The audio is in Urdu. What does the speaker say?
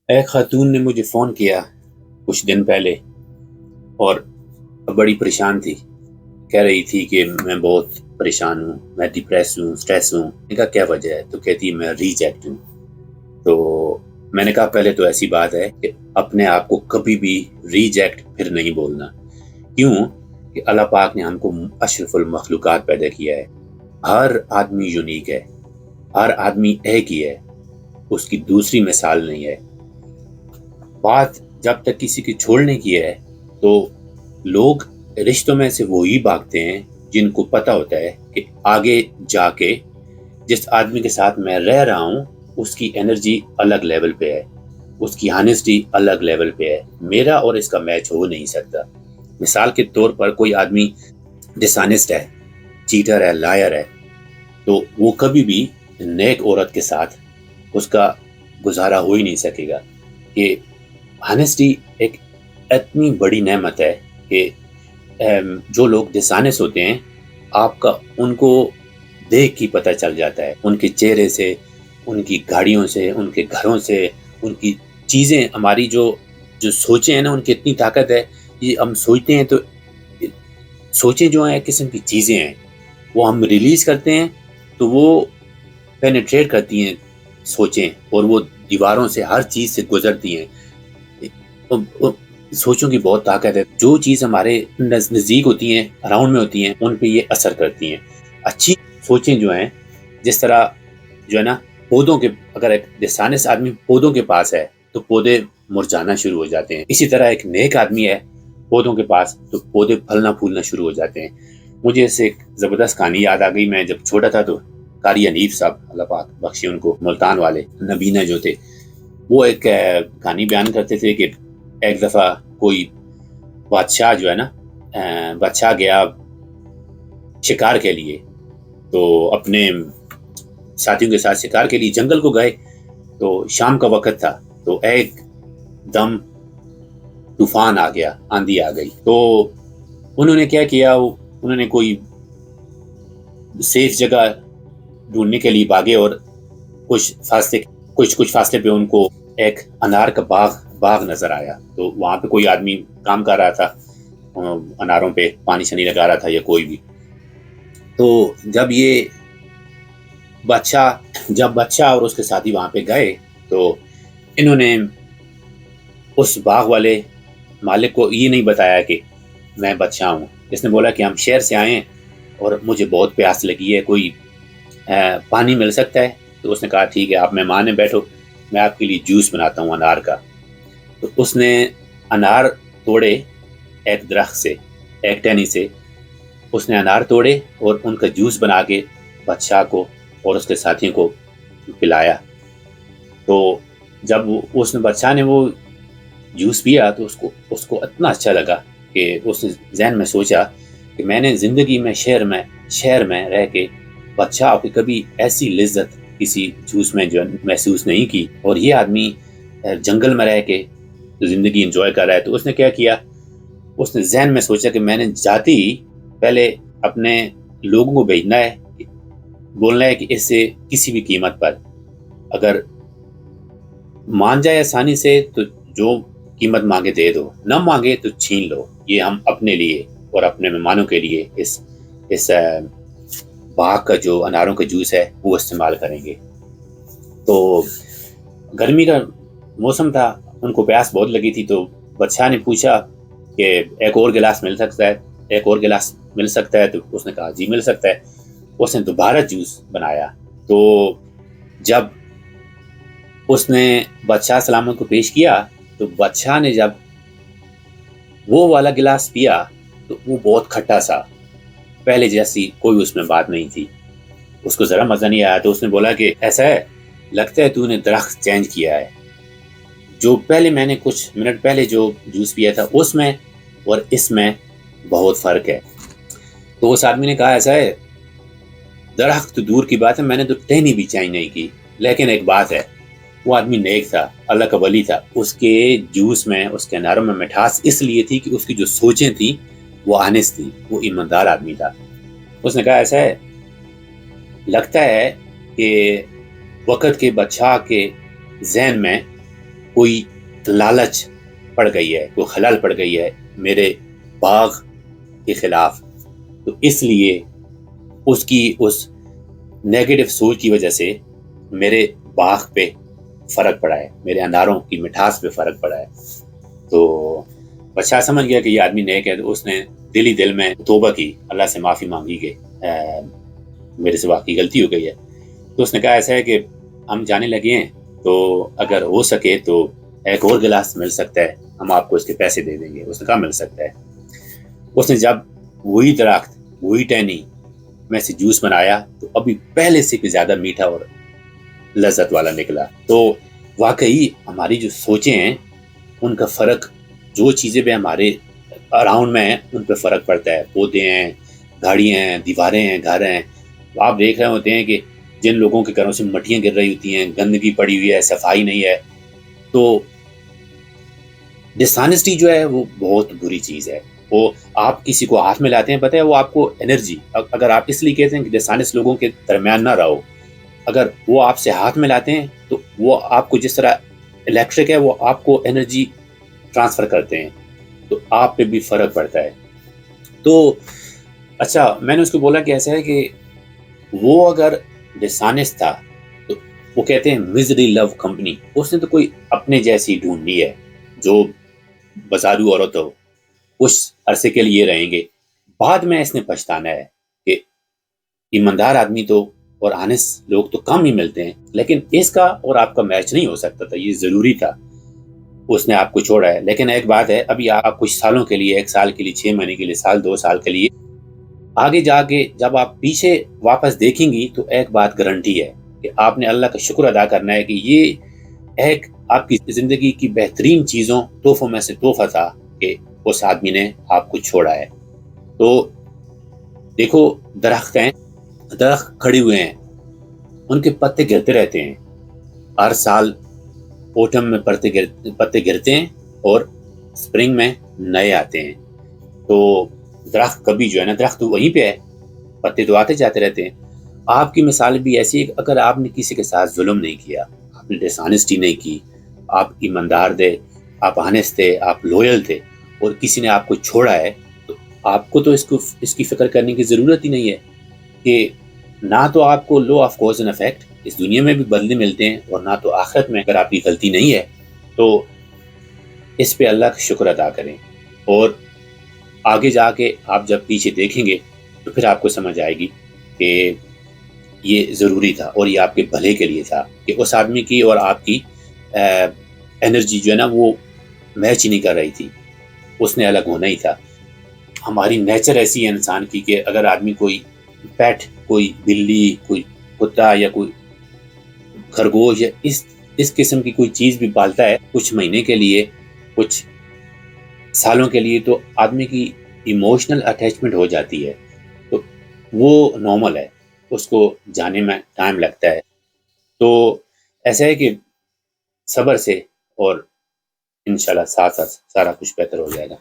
ایک خاتون نے مجھے فون کیا کچھ دن پہلے اور بڑی پریشان تھی. کہہ رہی تھی کہ میں بہت پریشان ہوں، میں ڈپریس ہوں، سٹریس ہوں. میں نے کہا کیا وجہ ہے؟ تو کہتی میں ریجیکٹ ہوں. تو میں نے کہا پہلے تو ایسی بات ہے کہ اپنے آپ کو کبھی بھی ریجیکٹ پھر نہیں بولنا. کیوں کہ اللہ پاک نے ہم کو اشرف المخلوقات پیدا کیا ہے. ہر آدمی یونیک ہے، ہر آدمی ایک ہی ہے، اس کی دوسری مثال نہیں ہے. بات جب تک کسی کی چھوڑنے کی ہے تو لوگ رشتوں میں سے وہی بھاگتے ہیں جن کو پتہ ہوتا ہے کہ آگے جا کے جس آدمی کے ساتھ میں رہ رہا ہوں اس کی انرجی الگ لیول پہ ہے، اس کی ہانیسٹی الگ لیول پہ ہے، میرا اور اس کا میچ ہو نہیں سکتا. مثال کے طور پر کوئی آدمی ڈسانسٹ ہے، چیٹر ہے، لائر ہے، تو وہ کبھی بھی نیک عورت کے ساتھ اس کا گزارا ہو ہی نہیں سکے گا. کہ ہانیسٹی ایک اتنی بڑی نعمت ہے کہ جو لوگ ڈسانس ہوتے ہیں آپ کا ان کو دیکھ کے پتہ چل جاتا ہے، ان کے چہرے سے، ان کی گاڑیوں سے، ان کے گھروں سے، ان کی چیزیں. ہماری جو سوچیں ہیں نا ان کی اتنی طاقت ہے. یہ ہم سوچتے ہیں تو سوچیں جو ہیں ایک قسم کی چیزیں ہیں، وہ ہم ریلیز کرتے ہیں تو وہ پینیٹریٹ کرتی ہیں سوچیں، اور وہ دیواروں سے ہر چیز سے گزرتی ہیں. سوچوں کی بہت طاقت ہے. جو چیز ہمارے نزدیک ہوتی ہیں، اراؤنڈ میں ہوتی ہیں، ان پہ یہ اثر کرتی ہیں. اچھی سوچیں جو ہیں، جس طرح جو ہے نا پودوں کے، اگر ایک ڈسانس آدمی پودوں کے پاس ہے تو پودے مرجھانا شروع ہو جاتے ہیں. اسی طرح ایک نیک آدمی ہے پودوں کے پاس تو پودے پھلنا پھولنا شروع ہو جاتے ہیں. مجھے اس سے ایک زبردست کہانی یاد آ گئی. میں جب چھوٹا تھا تو قاری حنیف صاحب، اللہ پاک بخشے ان کو، ملتان والے نبینا جو تھے، وہ ایک کہانی بیان کرتے تھے کہ ایک دفعہ کوئی بادشاہ جو ہے نا، بادشاہ گیا شکار کے لیے، تو اپنے ساتھیوں کے ساتھ شکار کے لیے جنگل کو گئے. تو شام کا وقت تھا تو ایک دم طوفان آ گیا، آندھی آ گئی. تو انہوں نے کیا کیا، انہوں نے کوئی سیف جگہ ڈھونڈنے کے لیے بھاگے اور کچھ فاصلے پہ ان کو ایک انار کا باغ نظر آیا. تو وہاں پہ کوئی آدمی کام کر رہا تھا، اناروں پہ پانی شانی لگا رہا تھا یا کوئی بھی. تو جب بادشاہ اور اس کے ساتھی وہاں پہ گئے تو انہوں نے اس باغ والے مالک کو یہ نہیں بتایا کہ میں بادشاہ ہوں. اس نے بولا کہ ہم شہر سے آئے ہیں اور مجھے بہت پیاس لگی ہے، کوئی پانی مل سکتا ہے؟ تو اس نے کہا ٹھیک ہے، آپ مہمان ہیں، بیٹھو، میں آپ کے لیے جوس بناتا ہوں انار کا. تو اس نے انار توڑے ایک درخت سے، ایک ٹہنی سے اس نے انار توڑے اور ان کا جوس بنا کے بادشاہ کو اور اس کے ساتھیوں کو پلایا. تو جب اس نے بادشاہ نے وہ جوس پیا تو اس کو اتنا اچھا لگا کہ اس نے ذہن میں سوچا کہ میں نے زندگی میں شہر میں رہ کے بادشاہ کی کبھی ایسی لذت کسی جوس میں جو محسوس نہیں کی، اور یہ آدمی جنگل میں رہ کے زندگی انجوائے کر رہا ہے. تو اس نے کیا کیا، اس نے ذہن میں سوچا کہ میں نے جاتی ہی پہلے اپنے لوگوں کو بھیجنا ہے، بولنا ہے کہ اس سے کسی بھی قیمت پر اگر مان جائے آسانی سے تو جو قیمت مانگے دے دو، نہ مانگے تو چھین لو. یہ ہم اپنے لیے اور اپنے مہمانوں کے لیے اس باغ کا جو اناروں کا جوس ہے وہ استعمال کریں گے. تو گرمی کا موسم تھا، ان کو پیاس بہت لگی تھی. تو بادشاہ نے پوچھا کہ ایک اور گلاس مل سکتا ہے؟ تو اس نے کہا جی مل سکتا ہے. اس نے دوبارہ جوس بنایا. تو جب اس نے بادشاہ سلامت کو پیش کیا تو بادشاہ نے جب وہ والا گلاس پیا تو وہ بہت کھٹا سا، پہلے جیسی کوئی اس میں بات نہیں تھی. اس کو ذرا مزہ نہیں آیا. تو اس نے بولا کہ ایسا ہے، لگتا ہے تو نے درخت چینج کیا ہے، جو پہلے میں نے کچھ منٹ پہلے جو جوس پیا تھا اس میں اور اس میں بہت فرق ہے. تو اس آدمی نے کہا ایسا ہے، درخت تو دور کی بات ہے، میں نے تو ٹہنی بھی چینج نہیں کی، لیکن ایک بات ہے، وہ آدمی نیک تھا، اللہ کا ولی تھا. اس کے جوس میں، اس کے اناروں میں مٹھاس اس لیے تھی کہ اس کی جو سوچیں تھیں وہ آنس تھی، وہ ایماندار آدمی تھا. اس نے کہا ایسا ہے، لگتا ہے کہ وقت کے بادشاہ کے ذہن میں کوئی لالچ پڑ گئی ہے، کوئی خلل پڑ گئی ہے میرے باغ کے خلاف، تو اس لیے اس کی اس نیگیٹو سوچ کی وجہ سے میرے باغ پہ فرق پڑا ہے، میرے اناروں کی مٹھاس پہ فرق پڑا ہے۔ تو بادشاہ سمجھ گیا کہ یہ آدمی نیک ہے، تو اس نے دل ہی دل میں توبہ کی، اللہ سے معافی مانگی کہ میرے سے واقعی غلطی ہو گئی ہے۔ تو اس نے کہا ایسا ہے کہ ہم جانے لگے ہیں، تو اگر ہو سکے تو ایک اور گلاس مل سکتا ہے، ہم آپ کو اس کے پیسے دے دیں گے۔ اس نے کہا مل سکتا ہے۔ اس نے جب وہی درخت وہی ٹہنی میں سے جوس بنایا تو ابھی پہلے سے بھی زیادہ میٹھا اور لذت والا نکلا۔ تو واقعی ہماری جو سوچیں ہیں ان کا فرق، جو چیزیں بھی ہمارے اراؤنڈ میں ہیں ان پہ فرق پڑتا ہے۔ پودے ہیں، گاڑیاں ہیں، دیواریں ہیں، گھر ہیں۔ آپ دیکھ رہے ہوتے ہیں کہ جن لوگوں کے گھروں سے مٹیاں گر رہی ہوتی ہیں، گندگی پڑی ہوئی ہے، صفائی نہیں ہے، تو ڈسانیسٹی جو ہے وہ بہت بری چیز ہے۔ وہ آپ کسی کو ہاتھ میں لاتے ہیں، پتہ ہے وہ آپ کو انرجی، اگر آپ اس لیے کہتے ہیں کہ ڈسانیسٹ لوگوں کے درمیان نہ رہو، اگر وہ آپ سے ہاتھ میں لاتے ہیں تو وہ آپ کو جس طرح الیکٹرک ہے وہ آپ کو انرجی ٹرانسفر کرتے ہیں، تو آپ پہ بھی فرق پڑتا ہے۔ تو اچھا، میں نے اس کو بولا کہ ایسا ہے کہ وہ اگر ڈسانیسٹ تھا تو وہ کہتے ہیں مزری لو کمپنی، اس نے تو کوئی اپنے جیسی ڈھونڈی ہے جو بازارو عورت ہو، کچھ عرصے کے لیے رہیں گے، بعد میں اس نے پچھتانا ہے کہ ایماندار آدمی تو اور آنےسٹ لوگ تو کم ہی ملتے ہیں، لیکن اس کا اور آپ کا میچ نہیں ہو سکتا تھا، یہ ضروری تھا، اس نے آپ کو چھوڑا ہے۔ لیکن ایک بات ہے، ابھی آپ کچھ سالوں کے لیے، 1 سال کے لیے، 6 مہینے کے لیے، سال 2 سال کے لیے، آگے جا کے جب آپ پیچھے واپس دیکھیں گی تو ایک بات گارنٹی ہے کہ آپ نے اللہ کا شکر ادا کرنا ہے کہ یہ ایک آپ کی زندگی کی بہترین چیزوں، تحفوں میں سے تحفہ تھا کہ اس آدمی نے آپ کو چھوڑا ہے۔ تو دیکھو، درخت ہیں، درخت کھڑے ہوئے ہیں، ان کے پتے گرتے رہتے ہیں، ہر سال اوٹم میں پتے گرتے ہیں اور سپرنگ میں نئے آتے ہیں۔ تو درخت کبھی جو ہے نا، درخت وہیں پہ ہے، پتے تو آتے جاتے رہتے ہیں۔ آپ کی مثال بھی ایسی ہے کہ اگر آپ نے کسی کے ساتھ ظلم نہیں کیا، آپ نے ڈسانیسٹی نہیں کی، آپ ایماندار تھے، آپ آنےسٹ تھے، آپ لویل تھے، اور کسی نے آپ کو چھوڑا ہے، تو آپ کو تو اس کی فکر کرنے کی ضرورت ہی نہیں ہے کہ نہ تو آپ کو law of cause and effect اس دنیا میں بھی بدلے ملتے ہیں، اور نہ تو آخرت میں اگر آپ کی غلطی نہیں ہے تو اس پہ اللہ کا شکر ادا کریں، اور آگے جا کے آپ جب پیچھے دیکھیں گے تو پھر آپ کو سمجھ آئے گی کہ یہ ضروری تھا اور یہ آپ کے بھلے کے لیے تھا، کہ اس آدمی کی اور آپ کی انرجی جو ہے نا وہ میچ ہی نہیں کر رہی تھی، اس نے الگ ہونا ہی تھا۔ ہماری نیچر ایسی ہے انسان کی کہ اگر آدمی کوئی پیٹ، کوئی بلی، کوئی کتا یا کوئی خرگوش یا اس قسم کی کوئی چیز بھی پالتا ہے کچھ مہینے کے لیے، کچھ سالوں کے لیے، تو آدمی کی ایموشنل اٹیچمنٹ ہو جاتی ہے، تو وہ نارمل ہے، اس کو جانے میں ٹائم لگتا ہے۔ تو ایسا ہے کہ صبر سے، اور انشاءاللہ ساتھ ساتھ سارا کچھ بہتر ہو جائے گا۔